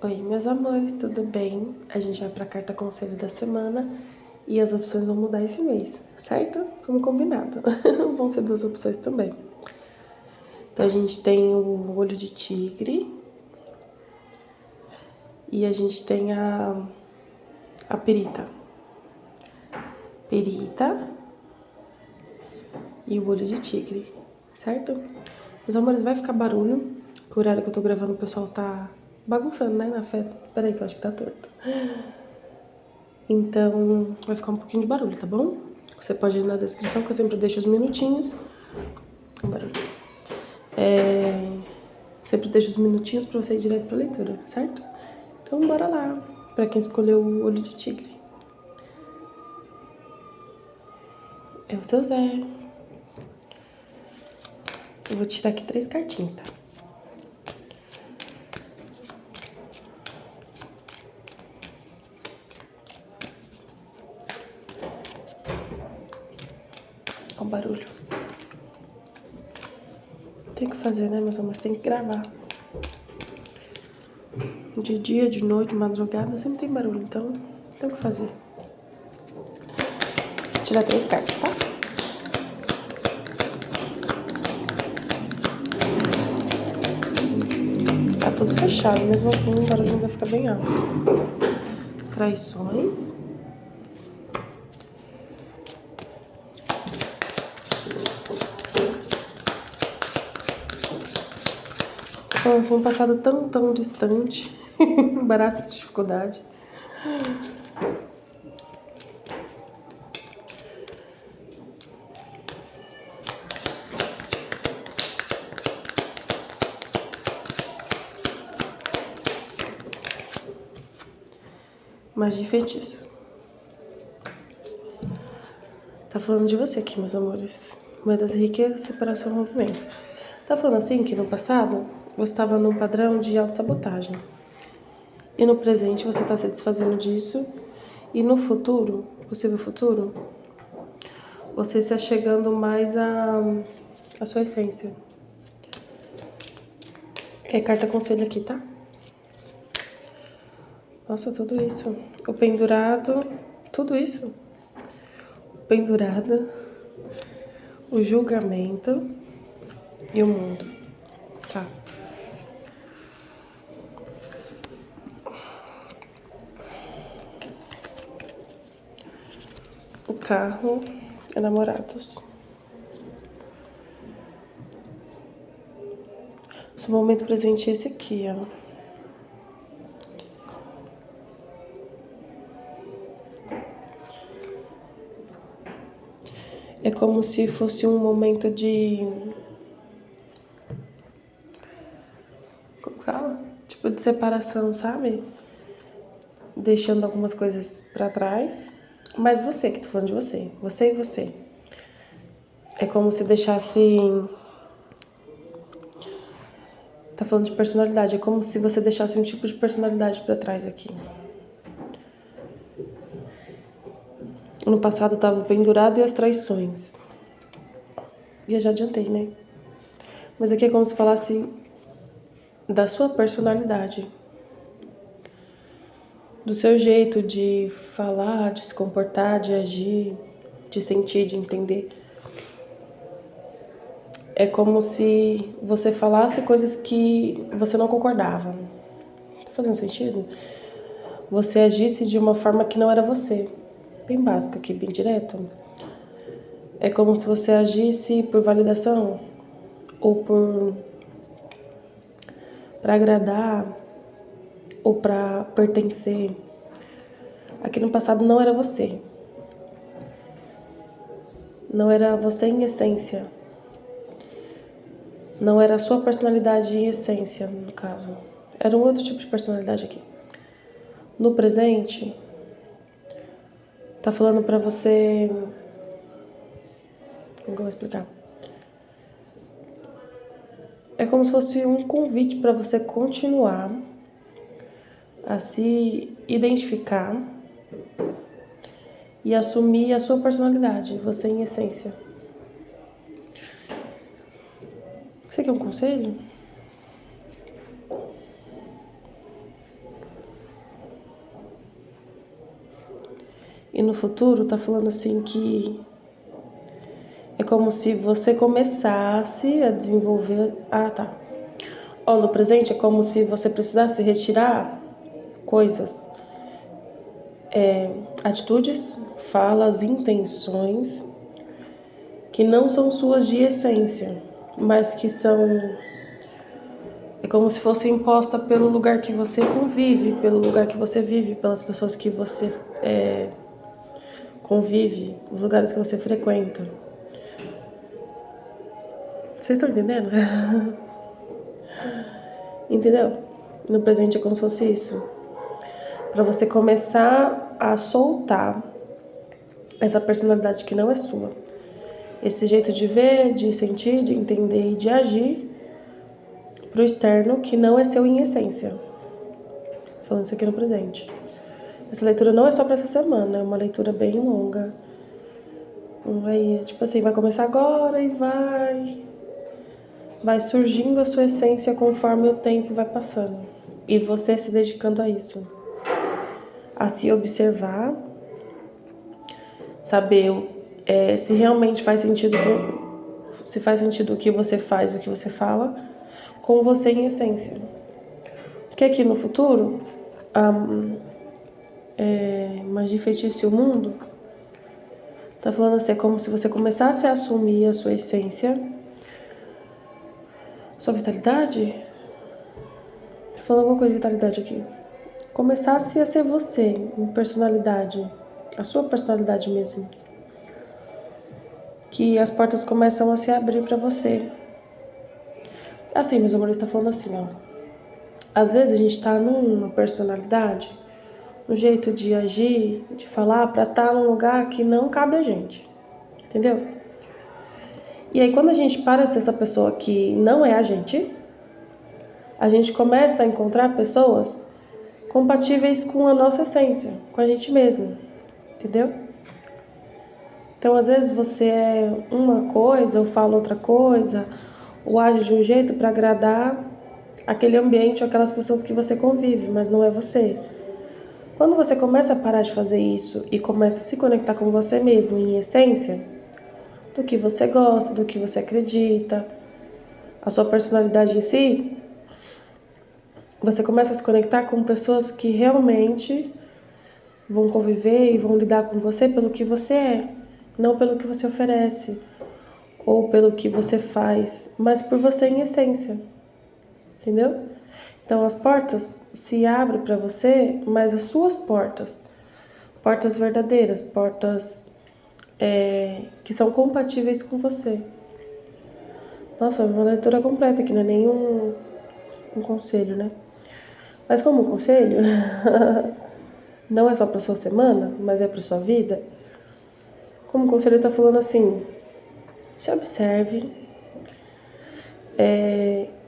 Oi, meus amores, tudo bem? A gente vai pra carta conselho da semana e as opções vão mudar esse mês, certo? Como combinado. Vão ser duas opções também. Então a gente tem o olho de tigre e a gente tem a perita. Perita e o olho de tigre, certo? Meus amores, vai ficar barulho, que o horário que eu tô gravando o pessoal tá bagunçando, né, na festa. Peraí que eu acho que tá torto. Então, vai ficar um pouquinho de barulho, tá bom? Você pode ir na descrição, que eu sempre deixo os minutinhos. Barulho. Sempre deixo os minutinhos pra você ir direto pra leitura, certo? Então, bora lá, pra quem escolheu o olho de tigre. É o seu Zé. Eu vou tirar aqui 3 cartinhas, tá? Olha o barulho. Tem que fazer, né, meus amores? Tem que gravar. De dia, de noite, madrugada, sempre tem barulho, então tem que fazer. Vou tirar 3 cartas, tá? Tá tudo fechado, mesmo assim o barulho ainda fica bem alto. Traições. Foi um passado tão distante. Embaraço de dificuldade. Magia e feitiço. Tá falando de você aqui, meus amores. Moedas e riqueza, separação, movimento. Tá falando assim que no passado você estava num padrão de autossabotagem. E no presente você tá se desfazendo disso. E no futuro, possível futuro, você se achegando mais à sua essência. É carta conselho aqui, tá? Nossa, tudo isso. O pendurado, tudo isso. O pendurado, o julgamento e o mundo. Tá. O carro, enamorados. Seu momento presente é esse aqui, ó. É como se fosse um momento de... Como fala? Tipo de separação, sabe? Deixando algumas coisas pra trás. Mas você, que tô falando de você. Você e você. É como se deixasse... Tá falando de personalidade. É como se você deixasse um tipo de personalidade pra trás aqui. No passado tava o pendurado e as traições. E eu já adiantei, né? Mas aqui é como se falasse da sua personalidade. Do seu jeito de falar, de se comportar, de agir, de sentir, de entender. É como se você falasse coisas que você não concordava. Tá fazendo sentido? Você agisse de uma forma que não era você. Bem básico aqui, bem direto. É como se você agisse por validação ou para agradar ou para pertencer. Aqui no passado não era você. Não era você em essência. Não era a sua personalidade em essência, no caso. Era um outro tipo de personalidade aqui. No presente, tá falando pra você... Como que eu vou explicar? É como se fosse um convite pra você continuar a se identificar e assumir a sua personalidade, você em essência. Você quer um conselho? E no futuro tá falando assim que é como se você começasse a desenvolver. Ah, tá. Ó, no presente é como se você precisasse retirar coisas, atitudes, falas, intenções que não são suas de essência, mas que são. É como se fosse imposta pelo lugar que você convive, pelo lugar que você vive, pelas pessoas que você convive, os lugares que você frequenta. Vocês estão entendendo? Entendeu? No presente é como se fosse isso. Para você começar a soltar essa personalidade que não é sua. Esse jeito de ver, de sentir, de entender e de agir pro externo que não é seu em essência. Falando isso aqui no presente. Essa leitura não é só para essa semana, é uma leitura bem longa. Aí, tipo assim, vai começar agora e vai surgindo a sua essência conforme o tempo vai passando. E você se dedicando a isso. A se observar, saber se realmente faz sentido, se faz sentido o que você faz, o que você fala, com você em essência. Porque aqui no futuro, magia, feitiço e o mundo, tá falando assim, é como se você começasse a assumir a sua essência, sua vitalidade. Tô falando alguma coisa de vitalidade aqui. Começasse a ser você, em personalidade, a sua personalidade mesmo. Que as portas começam a se abrir pra você. Assim, meus amores, tá falando assim, ó. Às vezes a gente tá numa personalidade, um jeito de agir, de falar, pra estar num lugar que não cabe a gente. Entendeu? E aí quando a gente para de ser essa pessoa que não é a gente começa a encontrar pessoas compatíveis com a nossa essência, com a gente mesmo. Entendeu? Então, às vezes você é uma coisa ou fala outra coisa, ou age de um jeito para agradar aquele ambiente ou aquelas pessoas que você convive, mas não é você. Quando você começa a parar de fazer isso e começa a se conectar com você mesmo em essência, do que você gosta, do que você acredita, a sua personalidade em si, você começa a se conectar com pessoas que realmente vão conviver e vão lidar com você pelo que você é, não pelo que você oferece ou pelo que você faz, mas por você em essência. Entendeu? Então as portas se abrem para você, mas as suas portas, portas verdadeiras, portas que são compatíveis com você. Nossa, uma leitura completa aqui, não é nem um conselho, né? Mas como um conselho, não é só para sua semana, mas é para sua vida. Como o conselho está falando assim, se observe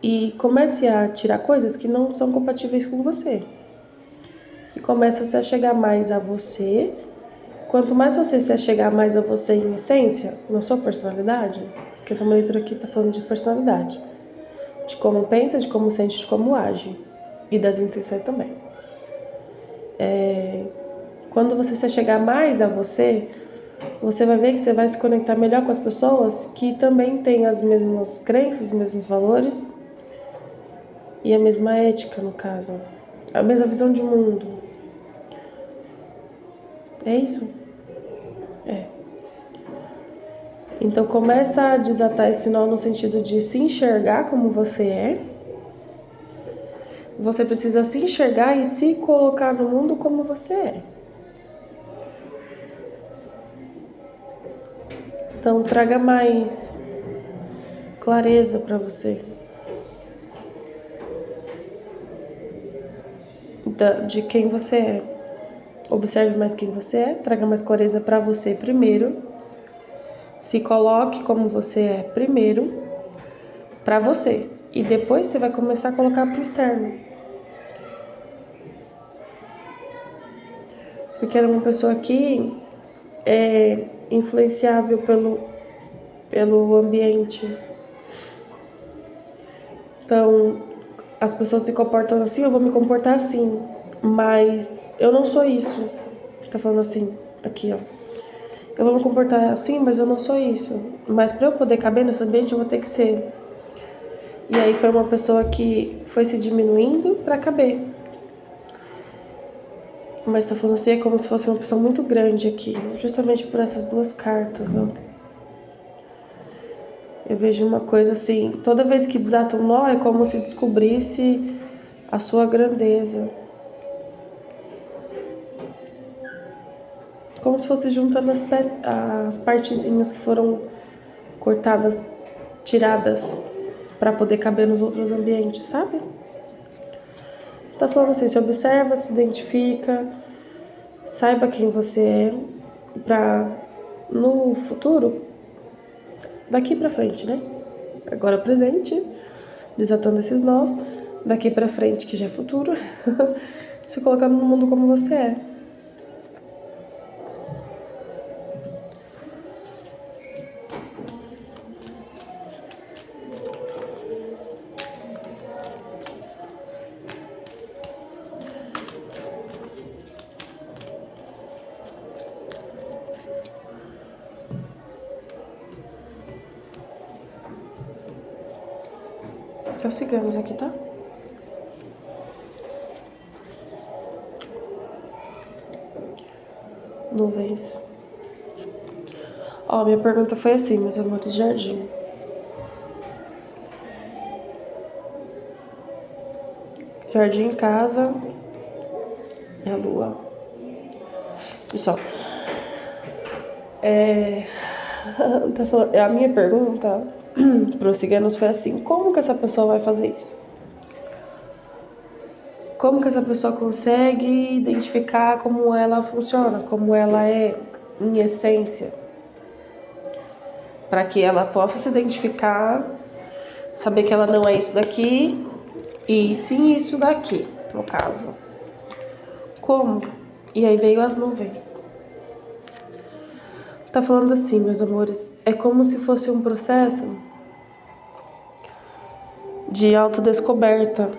e comece a tirar coisas que não são compatíveis com você. E comece a se chegar mais a você. Quanto mais você se chegar mais a você em essência, na sua personalidade, porque essa leitura aqui está falando de personalidade, de como pensa, de como sente, de como age e das intenções também. Quando você se chegar mais a você, você vai ver que você vai se conectar melhor com as pessoas que também têm as mesmas crenças, os mesmos valores e a mesma ética, no caso, a mesma visão de mundo. É isso? É. Então começa a desatar esse nó no sentido de se enxergar como você é. Você precisa se enxergar e se colocar no mundo como você é. Então traga mais clareza para você. De quem você é. Observe mais quem você é, traga mais clareza para você primeiro. Se coloque como você é primeiro para você e depois você vai começar a colocar para o externo. Porque era uma pessoa que é influenciável pelo ambiente. Então, as pessoas se comportam assim, eu vou me comportar assim. Mas eu não sou isso. Tá falando assim. Aqui, ó. Eu vou me comportar assim, mas eu não sou isso. Mas pra eu poder caber nesse ambiente, eu vou ter que ser. E aí foi uma pessoa que foi se diminuindo pra caber. Mas tá falando assim, é como se fosse uma pessoa muito grande aqui. Justamente por essas duas cartas, ó. Eu vejo uma coisa assim, toda vez que desata um nó, é como se descobrisse a sua grandeza. Como se fosse juntando as partezinhas que foram cortadas, tiradas, para poder caber nos outros ambientes, sabe? Tá falando assim, se observa, se identifica, saiba quem você é, pra no futuro, daqui pra frente, né? Agora presente, desatando esses nós, daqui pra frente, que já é futuro, se colocando no mundo como você é. Então sigamos aqui, tá? Nuvens. Ó, minha pergunta foi assim, meus amores de jardim. Jardim, casa e a lua. Pessoal, tá falando, a minha pergunta para os ciganos foi assim: como que essa pessoa vai fazer isso? Como que essa pessoa consegue identificar como ela funciona, como ela é em essência, para que ela possa se identificar, saber que ela não é isso daqui e sim isso daqui, no caso. Como? E aí veio as nuvens. Tá falando assim, meus amores, é como se fosse um processo de autodescoberta.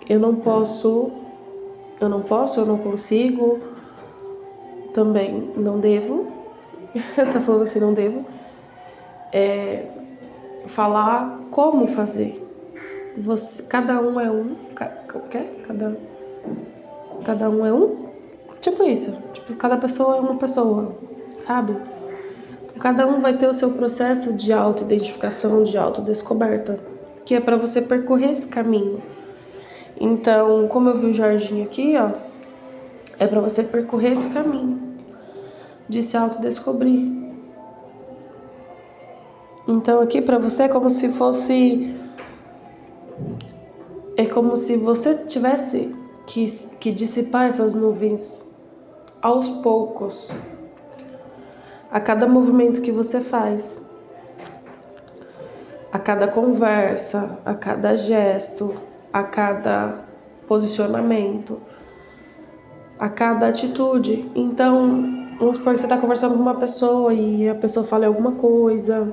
Eu não posso, eu não consigo, também não devo. Tá falando assim, não devo falar como fazer. Você, cada um é um, cada um é um. Tipo isso, tipo, cada pessoa é uma pessoa, sabe? Cada um vai ter o seu processo de autoidentificação, de autodescoberta, que é para você percorrer esse caminho. Então, como eu vi o Jorginho aqui, ó, é para você percorrer esse caminho de se autodescobrir. Então, aqui para você é como se fosse, é como se você tivesse que dissipar essas nuvens aos poucos, a cada movimento que você faz, a cada conversa, a cada gesto, a cada posicionamento, a cada atitude. Então, vamos supor que você está conversando com uma pessoa e a pessoa fala alguma coisa,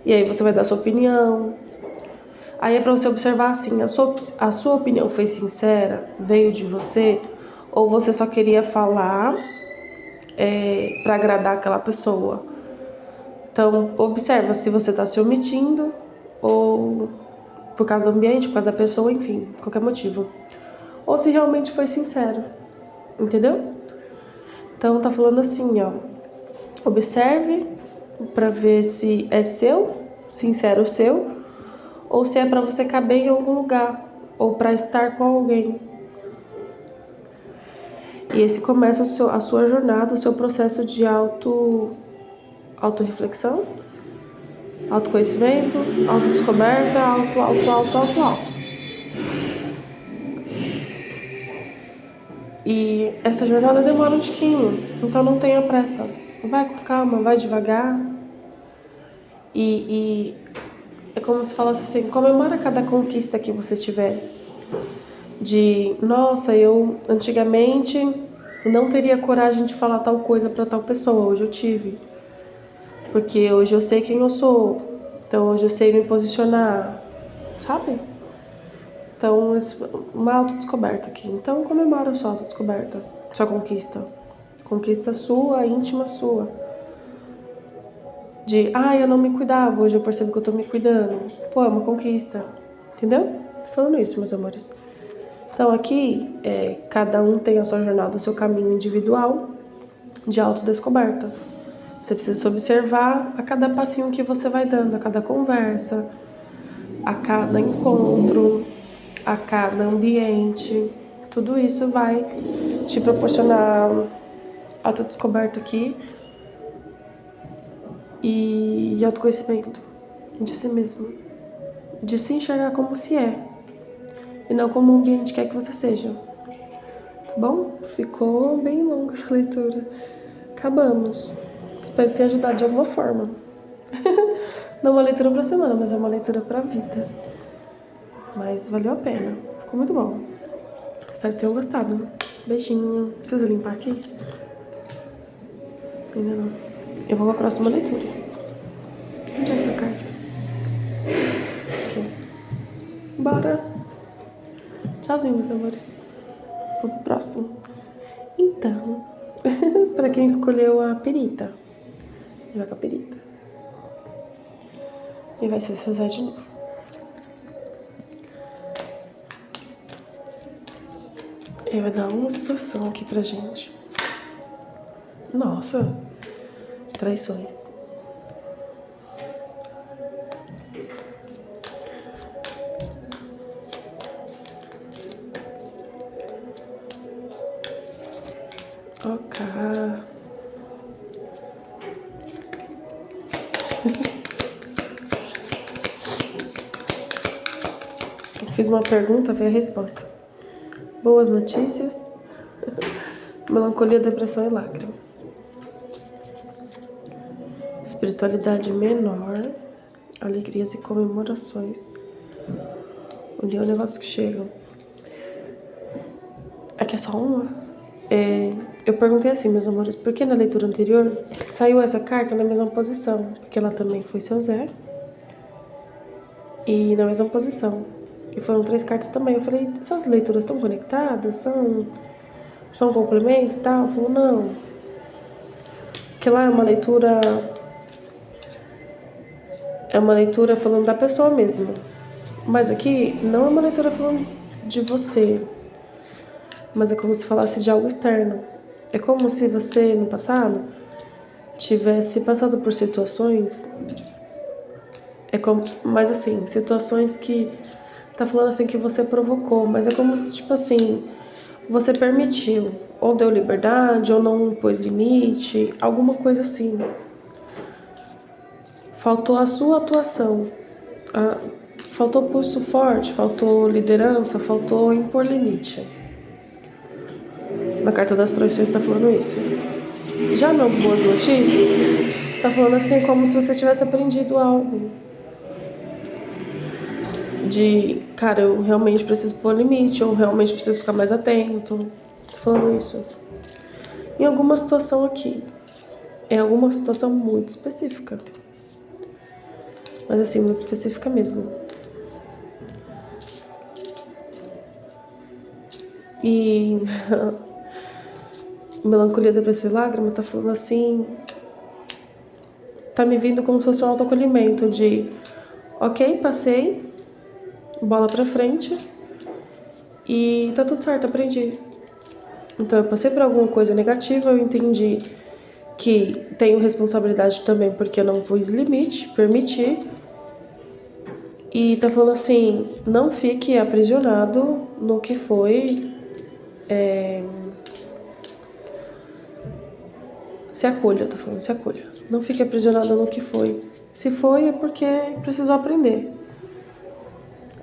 e aí você vai dar sua opinião. Aí é para você observar assim, a sua opinião foi sincera, veio de você, ou você só queria falar para agradar aquela pessoa. Então, observa se você está se omitindo ou por causa do ambiente, por causa da pessoa, enfim, qualquer motivo. Ou se realmente foi sincero, entendeu? Então, tá falando assim, ó. Observe para ver se é seu, sincero seu, ou se é para você caber em algum lugar, ou para estar com alguém. E esse começa a sua jornada, o seu processo de autorreflexão, autoconhecimento, autodescoberta, auto. E essa jornada demora um tiquinho, então não tenha pressa. Vai com calma, vai devagar. E é como se falasse assim, comemora cada conquista que você tiver. De, nossa, eu antigamente não teria coragem de falar tal coisa para tal pessoa, hoje eu tive. Porque hoje eu sei quem eu sou, então hoje eu sei me posicionar, sabe? Então, uma autodescoberta aqui. Então, comemora a sua autodescoberta, sua conquista. Conquista sua, íntima sua. De, eu não me cuidava, hoje eu percebo que eu tô me cuidando. Pô, é uma conquista. Entendeu? Tô falando isso, meus amores. Então aqui, cada um tem a sua jornada, o seu caminho individual de autodescoberta. Você precisa se observar a cada passinho que você vai dando, a cada conversa, a cada encontro, a cada ambiente. Tudo isso vai te proporcionar autodescoberta aqui e autoconhecimento de si mesmo, de se enxergar como se é e não como o ambiente quer que você seja. Tá bom? Ficou bem longa essa leitura. Acabamos. Espero ter ajudado de alguma forma. Não é uma leitura pra semana, mas é uma leitura pra vida. Mas valeu a pena. Ficou muito bom. Espero que tenham gostado. Beijinho. Precisa limpar aqui? Ainda não. Eu vou pra próxima leitura. Onde é essa carta? Aqui. Bora. Tchauzinho, meus amores. Vamos pro próximo. Então, pra quem escolheu a perita, vai com a perita. E vai ser seu Zé de novo. Ele vai dar uma situação aqui pra gente. Nossa, traições. Ok. Fiz uma pergunta, veio a resposta. Boas notícias, melancolia, depressão e lágrimas. Espiritualidade menor, alegrias e comemorações. União, negócios que chegam. Aqui é só uma? Eu perguntei assim, meus amores, por que na leitura anterior saiu essa carta na mesma posição? Porque ela também foi seu Zé. E na mesma posição. E foram 3 cartas também. Eu falei, essas leituras estão conectadas? São complementos e tal? Falou, não. Que lá é uma leitura falando da pessoa mesmo. Mas aqui não é uma leitura falando de você. Mas é como se falasse de algo externo. É como se você, no passado, tivesse passado por situações. Mas assim, situações que tá falando assim que você provocou, mas é como se, tipo assim, você permitiu, ou deu liberdade, ou não pôs limite, alguma coisa assim. Faltou a sua atuação, faltou pulso forte, faltou liderança, faltou impor limite. Na carta das traições está falando isso. Já no Boas Notícias, tá falando assim como se você tivesse aprendido algo. De, cara, eu realmente preciso pôr limite, ou realmente preciso ficar mais atento. Tô falando isso. Em alguma situação aqui. É alguma situação muito específica. Mas assim, muito específica mesmo. E melancolia, depressão e lágrima tá falando assim. Tá me vindo como se fosse um autoacolhimento de ok, passei, bola pra frente e tá tudo certo, aprendi. Então eu passei por alguma coisa negativa, eu entendi que tenho responsabilidade também porque eu não pus limite, permiti. E tá falando assim, não fique aprisionado no que foi. Se acolha, tá falando, se acolha. Não fique aprisionado no que foi. Se foi é porque precisou aprender.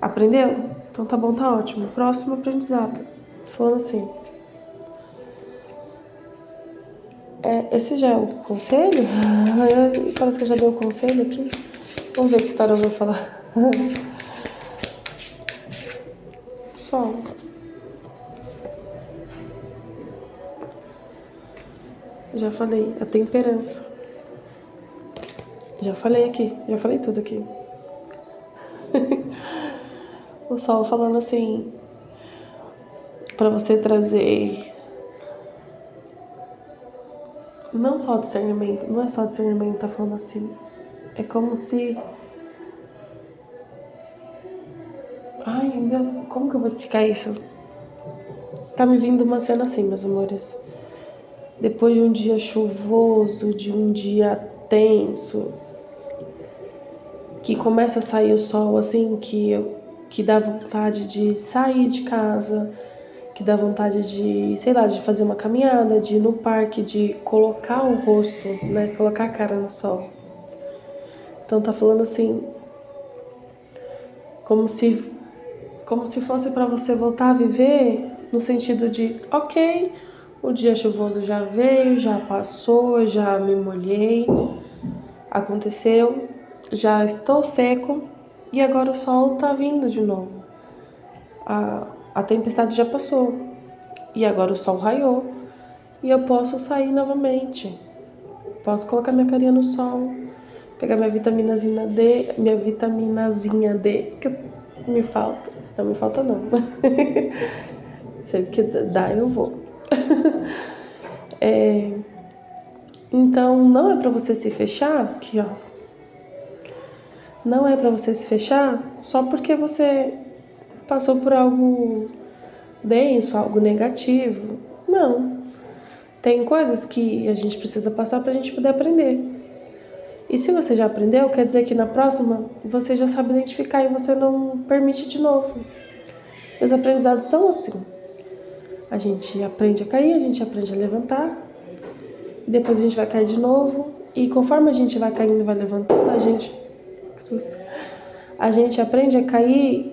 Aprendeu? Então tá bom, tá ótimo. Próximo aprendizado. Falando assim. Esse já é o conselho? Parece que eu já dei o conselho aqui. Vamos ver o que o tarô vai falar. Sol. Já falei, a temperança. Já falei aqui, já falei tudo aqui. O sol falando assim, pra você trazer não só discernimento, não é só discernimento, tá falando assim. É como se... Ai, como que eu vou explicar isso? Tá me vindo uma cena assim, meus amores. Depois de um dia chuvoso, de um dia tenso, que começa a sair o sol, assim, que dá vontade de sair de casa, que dá vontade de, sei lá, de fazer uma caminhada, de ir no parque, de colocar o rosto, né, colocar a cara no sol. Então tá falando assim, como se, como se fosse para você voltar a viver no sentido de, ok, o dia chuvoso já veio, já passou, já me molhei, aconteceu, já estou seco e agora o sol tá vindo de novo. A tempestade já passou e agora o sol raiou e eu posso sair novamente. Posso colocar minha carinha no sol, pegar minha vitaminazinha D, que me falta. Não me falta não. Sempre que dá eu vou. Então não é pra você se fechar, aqui ó. Não é pra você se fechar só porque você passou por algo denso, algo negativo. Não. Tem coisas que a gente precisa passar pra gente poder aprender. E se você já aprendeu, quer dizer que na próxima você já sabe identificar e você não permite de novo. Os aprendizados são assim. A gente aprende a cair, a gente aprende a levantar, e depois a gente vai cair de novo. E conforme a gente vai caindo e vai levantando, que susto, a gente aprende a cair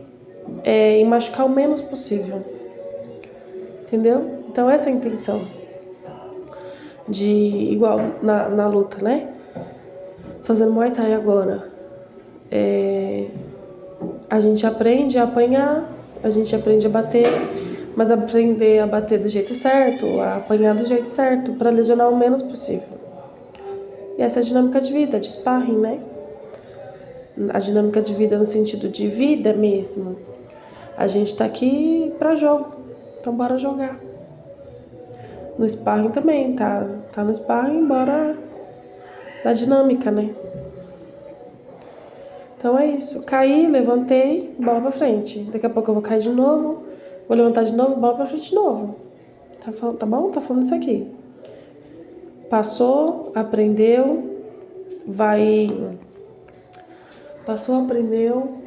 e machucar o menos possível. Entendeu? Então essa é a intenção. Igual na luta, né? Fazendo Muay Thai agora. A gente aprende a apanhar, a gente aprende a bater, mas aprender a bater do jeito certo, a apanhar do jeito certo, para lesionar o menos possível. E essa é a dinâmica de vida, de sparring, né? A dinâmica de vida no sentido de vida mesmo. A gente tá aqui pra jogo, então bora jogar. No sparring também, tá no sparring, bora da dinâmica, né? Então é isso. Caí, levantei, bola pra frente. Daqui a pouco eu vou cair de novo, vou levantar de novo, bola pra frente de novo. Tá bom? Tá falando isso aqui. Passou, aprendeu, Passou, aprendeu.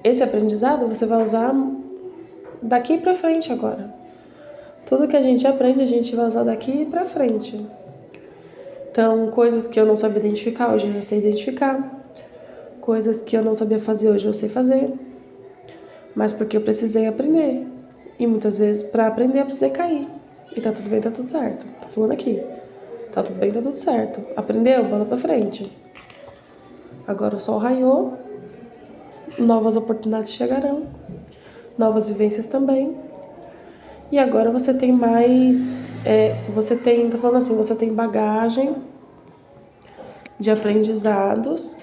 Esse aprendizado você vai usar daqui pra frente agora. Tudo que a gente aprende, a gente vai usar daqui pra frente. Então, coisas que eu não sabia identificar, hoje eu já sei identificar. Coisas que eu não sabia fazer, hoje eu sei fazer. Mas porque eu precisei aprender. E muitas vezes, pra aprender, eu precisei cair. E tá tudo bem, tá tudo certo. Tô falando aqui. Tá tudo bem, tá tudo certo. Aprendeu? Bola pra frente. Agora o sol raiou. Novas oportunidades chegarão. Novas vivências também. E agora você tem mais... tá falando assim, você tem bagagem de aprendizados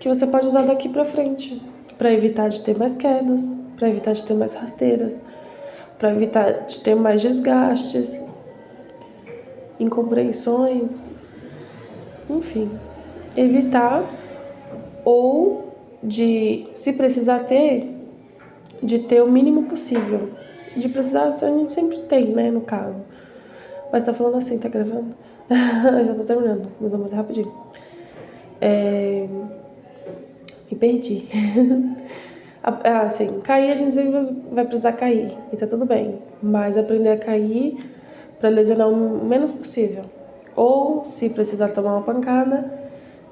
que você pode usar daqui pra frente. Pra evitar de ter mais quedas, pra evitar de ter mais rasteiras, para evitar de ter mais desgastes, incompreensões, enfim, evitar ou de, se precisar ter, de ter o mínimo possível. De precisar, a gente sempre tem, né, no caso. Mas tá falando assim, tá gravando? Já tô terminando, mas vamos rapidinho. Me perdi. Assim, cair a gente sempre vai precisar cair, e tá tudo bem. Mas aprender a cair para lesionar o menos possível. Ou, se precisar tomar uma pancada,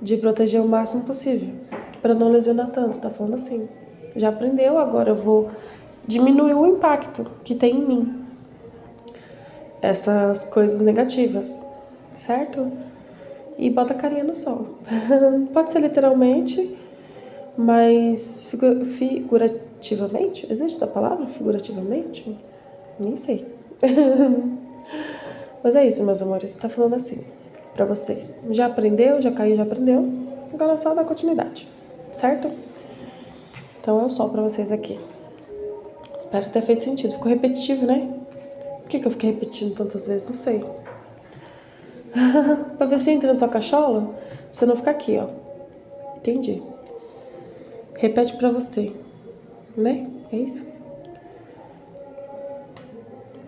de proteger o máximo possível, para não lesionar tanto, tá falando assim. Já aprendeu, agora eu vou diminuir o impacto que tem em mim. Essas coisas negativas, certo? E bota a carinha no sol. Pode ser literalmente, mas figurativamente? Existe essa palavra? Figurativamente? Nem sei. Mas é isso, meus amores. Tá falando assim pra vocês. Já aprendeu, já caiu, já aprendeu. Agora é só dar continuidade, certo? Então é o sol pra vocês aqui. Espero ter feito sentido. Ficou repetitivo, né? Por que eu fiquei repetindo tantas vezes? Não sei. Pra ver se entra na sua cachola, pra você não ficar aqui, ó. Entendi. Repete pra você, né? É isso?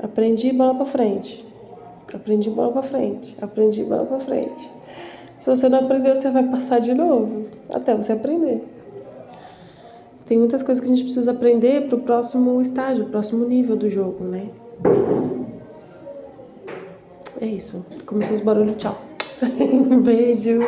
Aprendi, bola pra frente. Aprendi, bola pra frente. Aprendi, bola pra frente. Se você não aprendeu, você vai passar de novo, até você aprender. Tem muitas coisas que a gente precisa aprender pro próximo estágio, pro próximo nível do jogo, né? É isso. Começou os barulhos, tchau. Beijo.